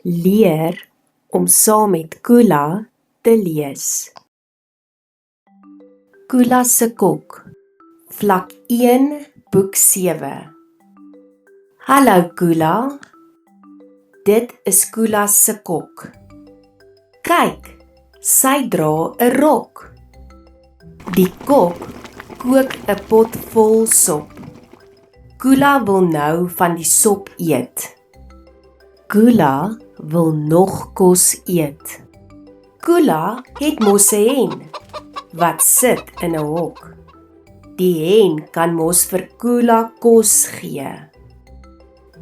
Leer om saam met Kula te lees. Kula se kok, vlak 1, boek 7. Hallo Kula, dit is Kula se kok. Kyk, sy dra 'n rok. Die kok kook 'n pot vol sop. Kula wil nou van die sop eet. Kula wil nog kos eet. Kula het mos 'n hen wat sit in 'n hok. Die hen kan mos vir Kula kos gee.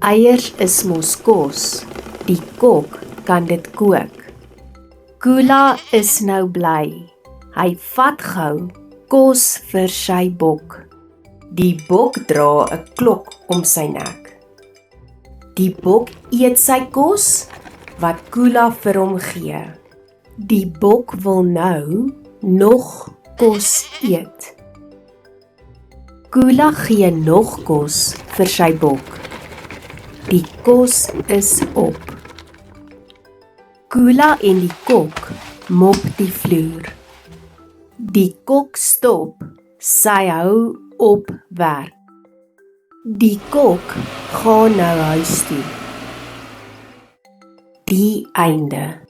Eiers is mos kos, die kok kan dit kook. Kula is nou bly, hy vat gou kos vir sy bok. Die bok dra 'n klok om sy nek. Die bok eet sy kos wat Kula vir hom gee. Die bok wil nou nog kos eet. Kula gee nog kos vir sy bok. Die kos is op. Kula en die kok mop die vloer. Die kok stop, sy hou op werk. Die kok gaan nou huis toe. Die einde.